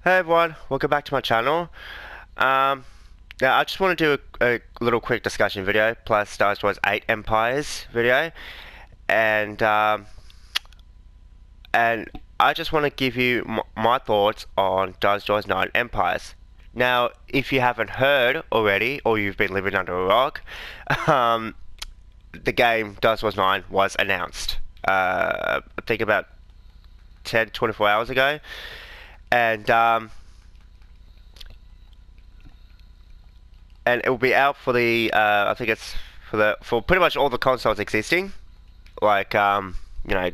Hey everyone, welcome back to my channel. Um, Now I just want to do a little quick discussion video plus Star Wars 8 Empires video, and um, and I just want to give you my thoughts on Star Wars 9 Empires. Now, if you haven't heard already, or you've been living under a rock, um, the game Star Wars 9 was announced. I think about 10-24 hours ago, and and it will be out for the I think it's for pretty much all the consoles existing, like the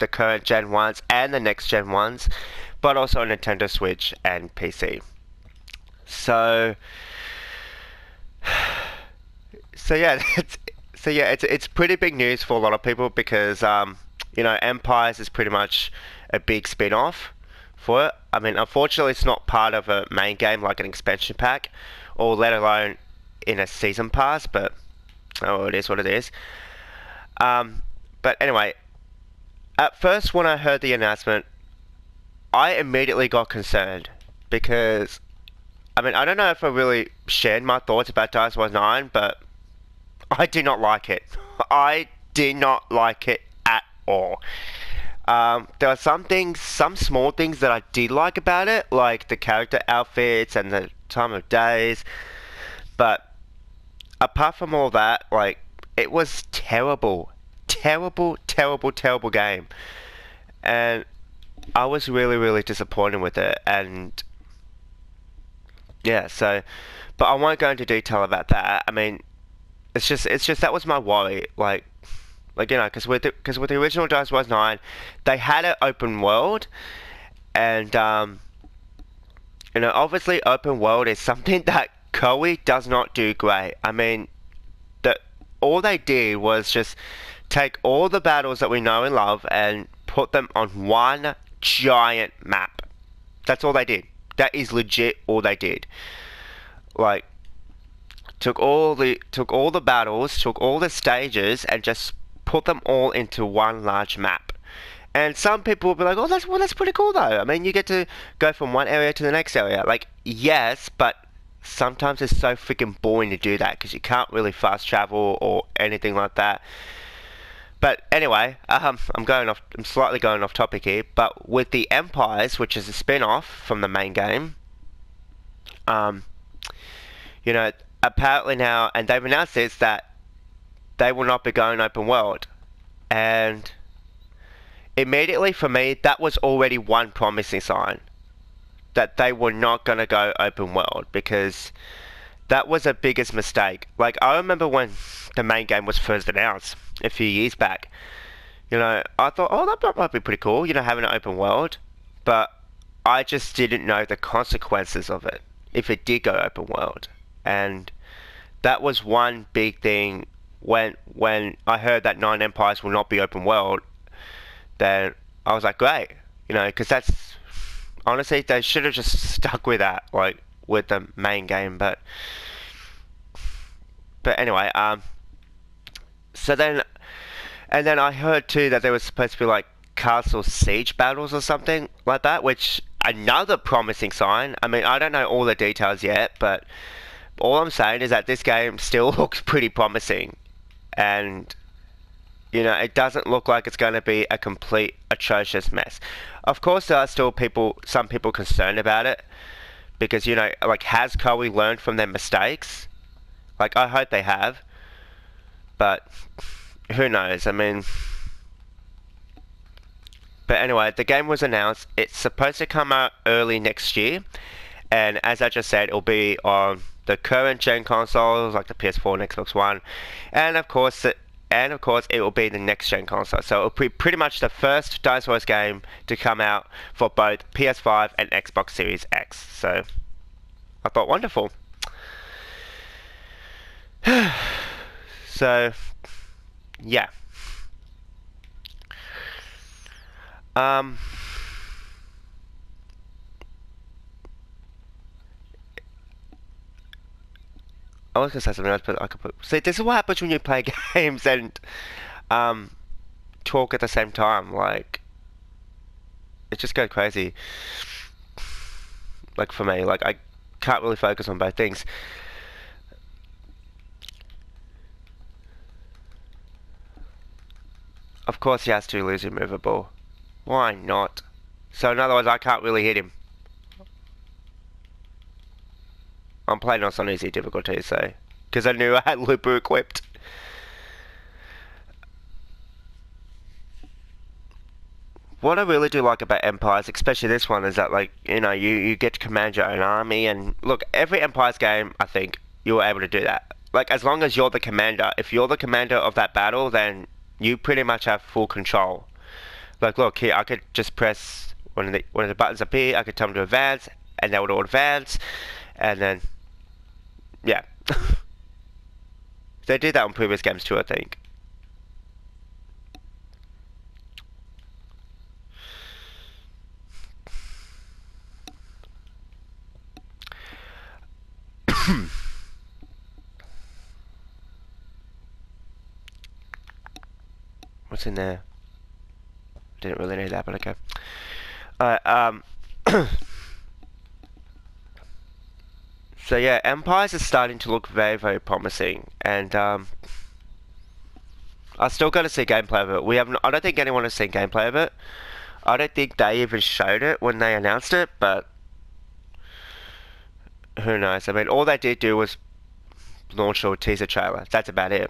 current Gen ones and the next Gen ones, but also Nintendo Switch and PC. So so yeah, it's pretty big news for a lot of people because Empires is pretty much a big spin-off for it. I mean, unfortunately, it's not part of a main game like an expansion pack, or let alone in a season pass. But oh, it is what it is. But anyway, at first when I heard the announcement, I immediately got concerned because I mean I don't know if I really shared my thoughts about Dynasty 9, but I did not like it. I did not like it at all. There are some things, some small things that I did like about it, like the character outfits and the time of days. But apart from all that, like, it was terrible. Terrible, terrible, terrible game. And I was really, really disappointed with it. And yeah, so, but I won't go into detail about that. I mean, it's just that was my worry. Because with the original Dynasty Warriors 9, they had an open world, and obviously open world is something that Koei does not do great. I mean, that all they did was just take all the battles that we know and love and put them on one giant map. That's all they did. That is legit all they did. Like, took all the battles, took all the stages, and just put them all into one large map. And some people will be like, "Oh, that's pretty cool, though. I mean, you get to go from one area to the next area." Like, yes, but sometimes it's so freaking boring to do that because you can't really fast travel or anything like that. But anyway, I'm slightly going off topic here. But with the Empires, which is a spin-off from the main game, um, you know, apparently now, and they've announced this that they will not be going open world, and immediately for me, that was already one promising sign that they were not going to go open world because that was a biggest mistake. Like, I remember when the main game was first announced a few years back, I thought, oh, that might be pretty cool, having an open world, but I just didn't know the consequences of it if it did go open world. And that was one big thing when I heard that Nine Empires will not be open world. Then I was like, great, because that's honestly they should have just stuck with that, like with the main game. But anyway, so then and then I heard too that there was supposed to be like castle siege battles or something like that, which another promising sign. I mean, I don't know all the details yet, but all I'm saying is that this game still looks pretty promising, and it doesn't look like it's going to be a complete atrocious mess. Of course, there are still some people concerned about it because like, has Koei learned from their mistakes? Like, I hope they have, but who knows? I mean, but anyway, the game was announced. It's supposed to come out early next year, and as I just said, it'll be on the current gen consoles like the PS4 and Xbox One, and of course it will be the next gen console. So it'll be pretty much the first Dynasty Warriors game to come out for both PS5 and Xbox Series X. So I thought, wonderful. So yeah. Um I was gonna say something else, but I could put. See, this is what happens when you play games and um, talk at the same time. Like, it just goes crazy. Like for me, like I can't really focus on both things. Of course he has to lose immovable. Why not? So in other words, I can't really hit him. I'm playing on some easy difficulty, so... Because I knew I had Lupu equipped. What I really do like about Empires, especially this one, is that, like, you know, you get to command your own army, and look, every Empires game, I think, you're able to do that. Like, as long as you're the commander, if you're the commander of that battle, then you pretty much have full control. Like, look, here, I could just press when the buttons appear, I could tell them to advance, and they would all advance, and then, yeah. They did that on previous games too, I think. What's in there? Didn't really need that, but okay. Alright, so yeah, Empires is starting to look very, very promising, and I still got to see gameplay of it. I don't think anyone has seen gameplay of it. I don't think they even showed it when they announced it, but who knows? I mean, all they did do was launch a teaser trailer. That's about it.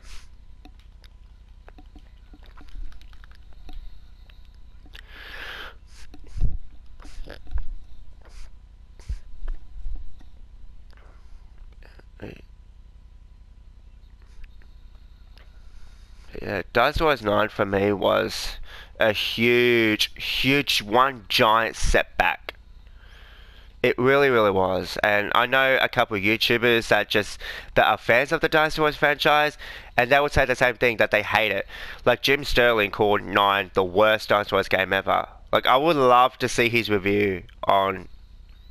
Yeah, Dynasty Warriors 9 for me was a huge, huge, one giant setback. It really, really was. And I know a couple of YouTubers that are fans of the Dynasty Warriors franchise, and they would say the same thing, that they hate it. Like Jim Sterling called 9 the worst Dynasty Warriors game ever. Like, I would love to see his review on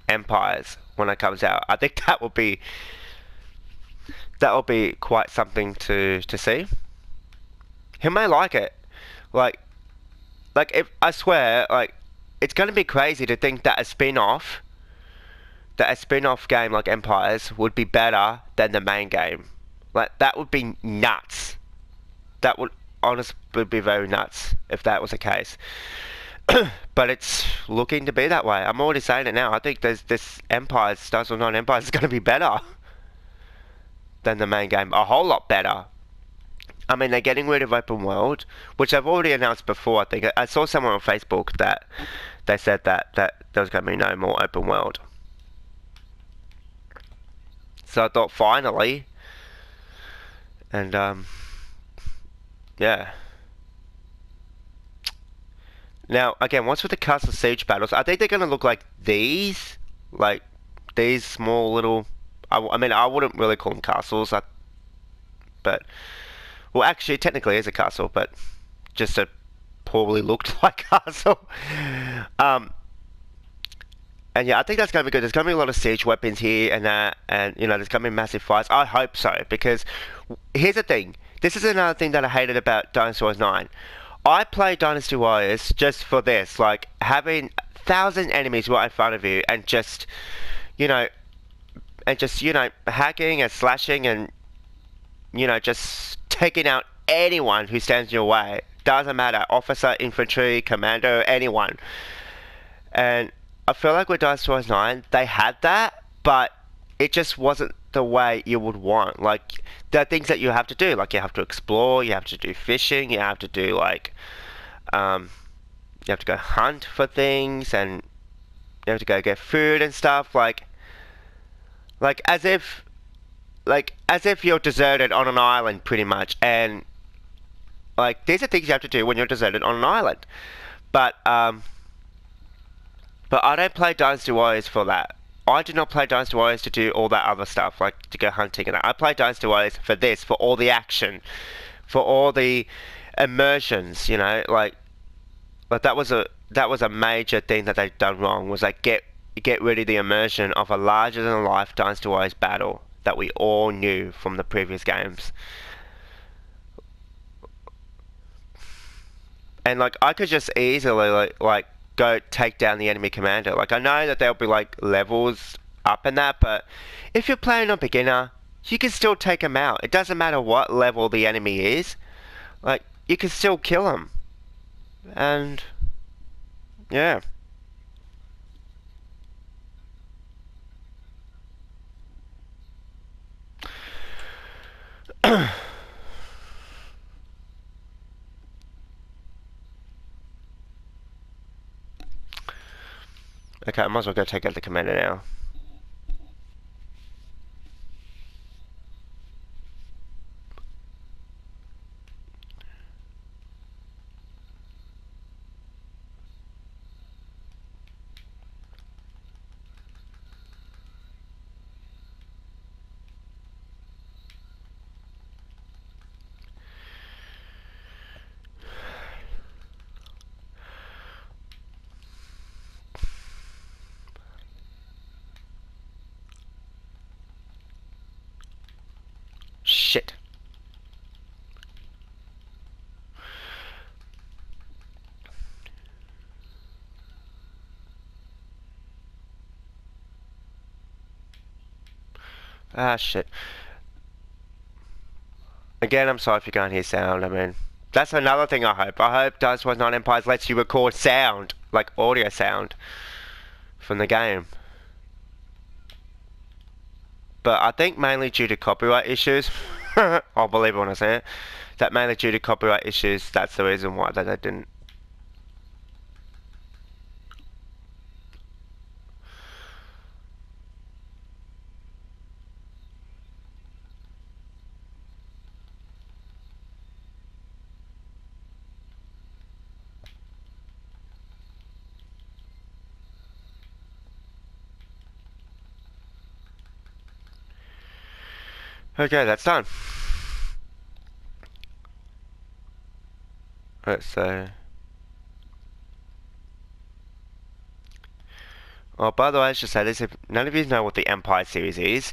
Empires when it comes out. I think that would be quite something to see. He may like it. Like if I swear, like, it's gonna be crazy to think that a spin-off game like Empires would be better than the main game. Like, that would be nuts. That would honestly be very nuts if that was the case. But it's looking to be that way. I'm already saying it now. I think this Empires, Stars of 9 Empires, is gonna be better than the main game. A whole lot better. I mean, they're getting rid of open world, which I've already announced before, I think. I saw someone on Facebook that they said that there was going to be no more open world. So I thought, finally. And, yeah. Now, again, what's with the castle siege battles? I think they're going to look like these. Like, these small little... I mean, I wouldn't really call them castles, but... Well, actually, technically it is a castle, but just a poorly looked like castle. And yeah, I think that's going to be good. There's going to be a lot of siege weapons here and that, and, you know, there's going to be massive fights. I hope so, because here's the thing. This is another thing that I hated about Dynasty Warriors 9. I play Dynasty Warriors just for this, like, having 1,000 enemies right in front of you, and just, you know, hacking and slashing and, you know, just taking out anyone who stands in your way. Doesn't matter. Officer, infantry, commando, anyone. And I feel like with Dynasty Warriors 9, they had that, but it just wasn't the way you would want. Like, there are things that you have to do. Like, you have to explore, you have to do fishing, you have to do, like, you have to go hunt for things, and you have to go get food and stuff. Like as if you're deserted on an island, pretty much. And, like, these are things you have to do when you're deserted on an island. But I don't play Dynasty Warriors for that. I do not play Dynasty Warriors to do all that other stuff, like to go hunting and that. I play Dynasty Warriors for this, for all the action, for all the immersions, you know, like that was a major thing that they've done wrong, was like get rid of the immersion of a larger than life Dynasty Warriors battle that we all knew from the previous games. And, like, I could just easily like go take down the enemy commander. Like, I know that there'll be like levels up in that, but if you're playing on beginner, you can still take them out. It doesn't matter what level the enemy is. Like, you can still kill them. And yeah. Okay, I might as well go take out the commander now. Shit. Ah, shit. Again, I'm sorry if you can't hear sound. I mean, that's another thing I hope. I hope Dynasty Wars 9 Empires lets you record sound, like audio sound, from the game. But I think mainly due to copyright issues, I'll believe it when I say it, that mainly due to copyright issues, that's the reason why that I didn't. Okay, that's done. Let's say. Oh, by the way, I should say this, if none of you know what the Empire series is,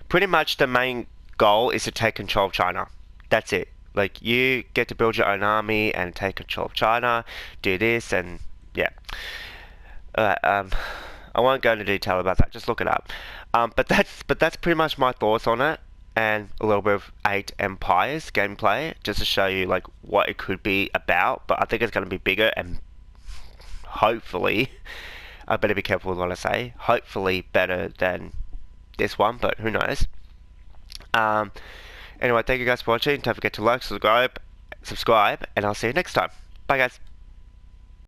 pretty much the main goal is to take control of China. That's it. Like, you get to build your own army and take control of China, do this, and yeah. I won't go into detail about that, just look it up. But that's pretty much my thoughts on it, and a little bit of 8 Empires gameplay, just to show you like what it could be about, but I think it's going to be bigger and hopefully, I better be careful with what I say, hopefully better than this one, but who knows. Anyway, thank you guys for watching. Don't forget to like, subscribe, and I'll see you next time. Bye guys.